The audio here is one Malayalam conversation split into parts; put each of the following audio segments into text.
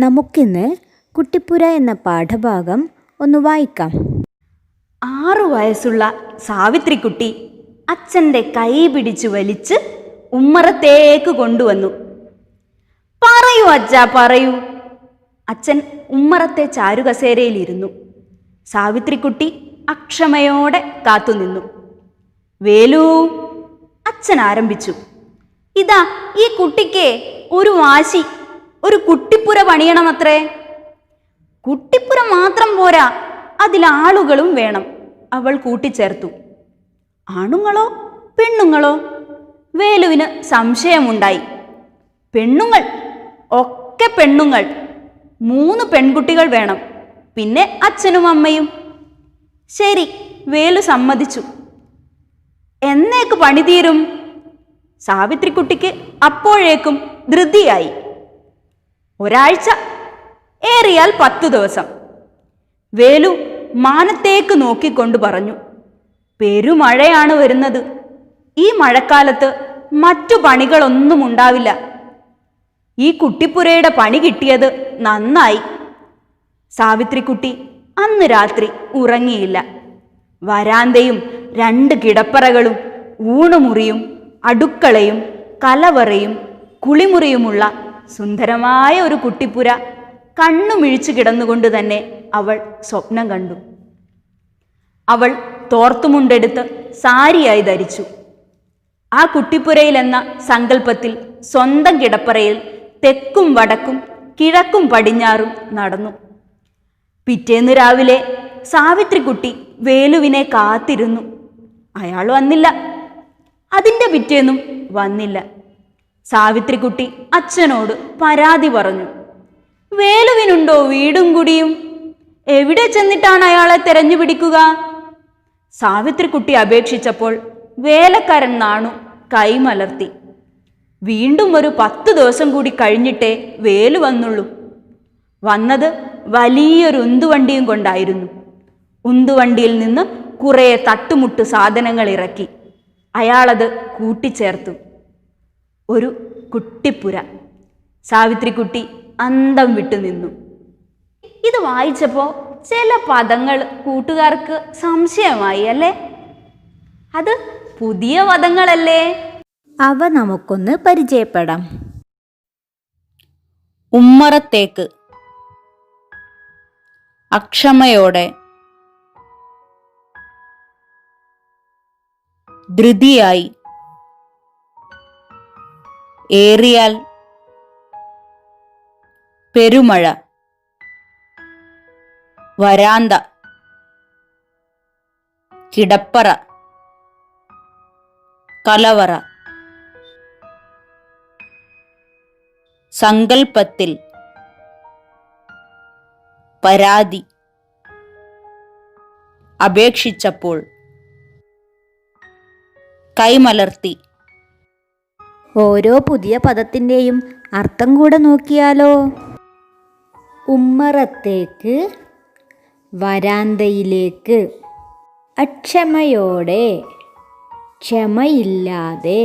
നമുക്കിന്ന് കുട്ടിപ്പുര എന്ന പാഠഭാഗം ഒന്ന് വായിക്കാം. 6 വയസ്സുള്ള സാവിത്രിക്കുട്ടി അച്ഛൻ്റെ കൈ പിടിച്ചു വലിച്ച് ഉമ്മറത്തേക്ക് കൊണ്ടുവന്നു. പറയൂ അച്ഛാ, പറയൂ. അച്ഛൻ ഉമ്മറത്തെ ചാരുകസേരയിലിരുന്നു. സാവിത്രിക്കുട്ടി അക്ഷമയോടെ കാത്തുനിന്നു. വേലു, അച്ഛൻ ആരംഭിച്ചു. ഇതാ, ഈ കുട്ടിക്ക് ഒരു വാശി, ഒരു കുട്ടിപ്പുര പണിയണമത്രേ. കുട്ടിപ്പുര മാത്രം പോരാ, അതിലാളുകളും വേണം, അവൾ കൂട്ടിച്ചേർത്തു. ആണുങ്ങളോ പെണ്ണുങ്ങളോ? വേലുവിന് സംശയമുണ്ടായി. പെണ്ണുങ്ങൾ, ഒക്കെ പെണ്ണുങ്ങൾ. 3 പെൺകുട്ടികൾ വേണം, പിന്നെ അച്ഛനും അമ്മയും. ശരി, വേലു സമ്മതിച്ചു. എന്നേക്ക് പണി തീരും? സാവിത്രിക്കുട്ടിക്ക് അപ്പോഴേക്കും ധൃതിയായി. ഒരാഴ്ച, ഏറിയാൽ 10 ദിവസം. വേലു മാനത്തേക്ക് നോക്കിക്കൊണ്ട് പറഞ്ഞു, പെരുമഴയാണ് വരുന്നത്. ഈ മഴക്കാലത്ത് മറ്റു പണികളൊന്നും ഉണ്ടാവില്ല. ഈ കുട്ടിപ്പുരയുടെ പണി കിട്ടിയത് നന്നായി. സാവിത്രിക്കുട്ടി അന്ന് രാത്രി ഉറങ്ങിയില്ല. വരാന്തയും 2 കിടപ്പറകളും ഊണുമുറിയും അടുക്കളയും കലവറയും കുളിമുറിയുമുള്ള സുന്ദരമായ ഒരു കുട്ടിപ്പുര കണ്ണുമിഴിച്ചു കിടന്നുകൊണ്ട് തന്നെ അവൾ സ്വപ്നം കണ്ടു. അവൾ തോർത്തുമുണ്ടെടുത്ത് സാരിയായി ധരിച്ചു. ആ കുട്ടിപ്പുരയിലെന്ന സങ്കല്പത്തിൽ സ്വന്തം കിടപ്പറയിൽ തെക്കും വടക്കും കിഴക്കും പടിഞ്ഞാറും നടന്നു. പിറ്റേന്ന് രാവിലെ സാവിത്രിക്കുട്ടി വേലുവിനെ കാത്തിരുന്നു. അയാൾ വന്നില്ല. അതിൻ്റെ പിറ്റേന്നും വന്നില്ല. സാവിത്രിക്കുട്ടി അച്ഛനോട് പരാതി പറഞ്ഞു. വേലുവിനുണ്ടോ വീടും കുടിയും? എവിടെ ചെന്നിട്ടാണ് അയാളെ തെരഞ്ഞു പിടിക്കുക? സാവിത്രിക്കുട്ടി അപേക്ഷിച്ചപ്പോൾ വേലക്കാരൻ നാണു കൈമലർത്തി. വീണ്ടും ഒരു 10 ദിവസം കൂടി കഴിഞ്ഞിട്ടേ വേലു വന്നുള്ളൂ. വന്നത് വലിയൊരു ഉന്തുവണ്ടിയും കൊണ്ടായിരുന്നു. ഉന്തുവണ്ടിയിൽ നിന്ന് കുറേ തട്ടുമുട്ട് സാധനങ്ങൾ ഇറക്കി. അയാളത് കൂട്ടിച്ചേർത്തു. ഒരു കുട്ടിപ്പുര. സാവിത്രിക്കുട്ടി അന്തം വിട്ടു നിന്നു. ഇത് വായിച്ചപ്പോൾ ചില പദങ്ങൾ കൂട്ടുകാർക്ക് സംശയമായി അല്ലേ? അത് പുതിയ പദങ്ങളല്ലേ? അവ നമുക്കൊന്ന് പരിചയപ്പെടാം. ഉമ്മറത്തേക്ക്, അക്ഷമയോടെ, ധൃതിയായി, ഏറിയാൽ, പെരുമഴ, വരാന്ത, കിടപ്പറ, കലവറ, സങ്കൽപ്പത്തിൽ, പരാതി, അപേക്ഷിച്ചപ്പോൾ, കൈമലർത്തി. ഓരോ പുതിയ പദത്തിൻ്റെയും അർത്ഥം കൂടെ നോക്കിയാലോ? ഉമ്മറത്തേക്ക്, വരാന്തയിലേക്ക്. അക്ഷമയോടെ, ക്ഷമയില്ലാതെ.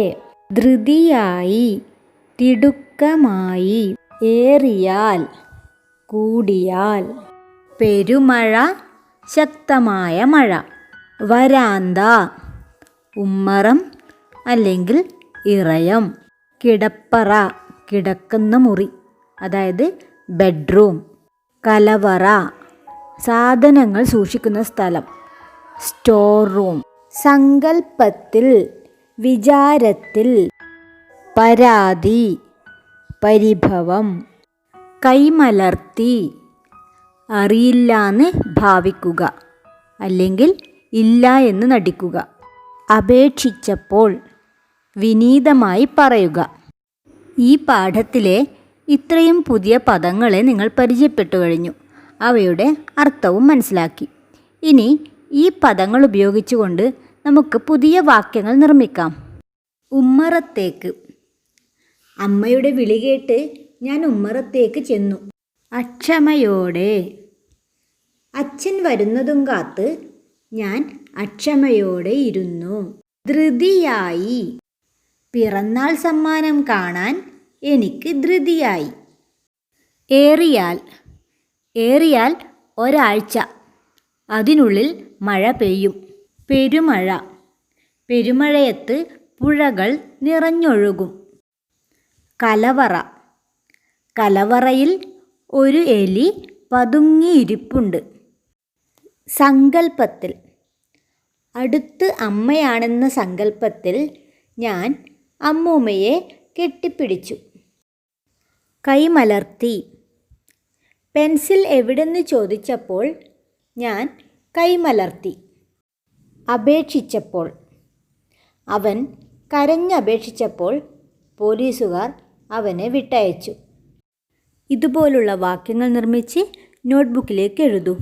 ധൃതിയായി, തിടുക്കമായി. ഏറിയാൽ, കൂടിയാൽ. പെരുമഴ, ശക്തമായ മഴ. വരാന്ത, ഉമ്മറം അല്ലെങ്കിൽ ഇറയം. കിടപ്പറ, കിടക്കുന്ന മുറി, അതായത് ബെഡ്റൂം. കലവറ, സാധനങ്ങൾ സൂക്ഷിക്കുന്ന സ്ഥലം, സ്റ്റോർ റൂം. സങ്കൽപ്പത്തിൽ, വിചാരത്തിൽ. പരാതി, പരിഭവം. കൈമലർത്തി, അറിയില്ലാന്ന് ഭാവിക്കുക അല്ലെങ്കിൽ ഇല്ല എന്ന് നടിക്കുക. അപേക്ഷിച്ചപ്പോൾ, വിനീതമായി പറയുക. ഈ പാഠത്തിലെ ഇത്രയും പുതിയ പദങ്ങളെ നിങ്ങൾ പരിചയപ്പെട്ടു കഴിഞ്ഞു. അവയുടെ അർത്ഥവും മനസ്സിലാക്കി. ഇനി ഈ പദങ്ങൾ ഉപയോഗിച്ചുകൊണ്ട് നമുക്ക് പുതിയ വാക്യങ്ങൾ നിർമ്മിക്കാം. ഉമ്മറത്തേക്ക്. അമ്മയുടെ വിളി കേട്ട് ഞാൻ ഉമ്മറത്തേക്ക് ചെന്നു. അക്ഷമയോടെ. അച്ഛൻ വരുന്നതും കാത്ത് ഞാൻ അക്ഷമയോടെ ഇരുന്നു. ധൃതിയായി. പിറന്നാൾ സമ്മാനം കാണാൻ എനിക്ക് ധൃതിയായി. ഏറിയാൽ ഏറിയാൽ ഒരാഴ്ച, അതിനുള്ളിൽ മഴ പെയ്യും. പെരുമഴ പെരുമഴയത്ത് പുഴകൾ നിറഞ്ഞൊഴുകും. കലവറ കലവറയിൽ ഒരു എലി പതുങ്ങിയിരിപ്പുണ്ട്. സങ്കൽപ്പത്തിൽ അടുത്ത് അമ്മയാണെന്ന സങ്കൽപ്പത്തിൽ ഞാൻ അമ്മൂമ്മയെ കെട്ടിപ്പിടിച്ചു. കൈമലർത്തി പെൻസിൽ എവിടെന്ന് ചോദിച്ചപ്പോൾ ഞാൻ കൈമലർത്തി. അപേക്ഷിച്ചപ്പോൾ അവൻ കരഞ്ഞപേക്ഷിച്ചപ്പോൾ പോലീസുകാർ അവനെ വിട്ടയച്ചു. ഇതുപോലുള്ള വാക്യങ്ങൾ നിർമ്മിച്ച് നോട്ട്ബുക്കിലേക്ക് എഴുതൂ.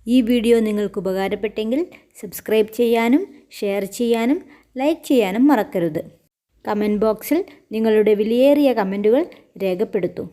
ഈ വീഡിയോ നിങ്ങൾക്ക് ഉപകാരപ്പെട്ടെങ്കിൽ സബ്സ്ക്രൈബ് ചെയ്യാനും ഷെയർ ചെയ്യാനും ലൈക്ക് ചെയ്യാനും മറക്കരുത്. കമൻറ്റ് ബോക്സിൽ നിങ്ങളുടെ വിലയേറിയ കമൻറ്റുകൾ രേഖപ്പെടുത്തൂ.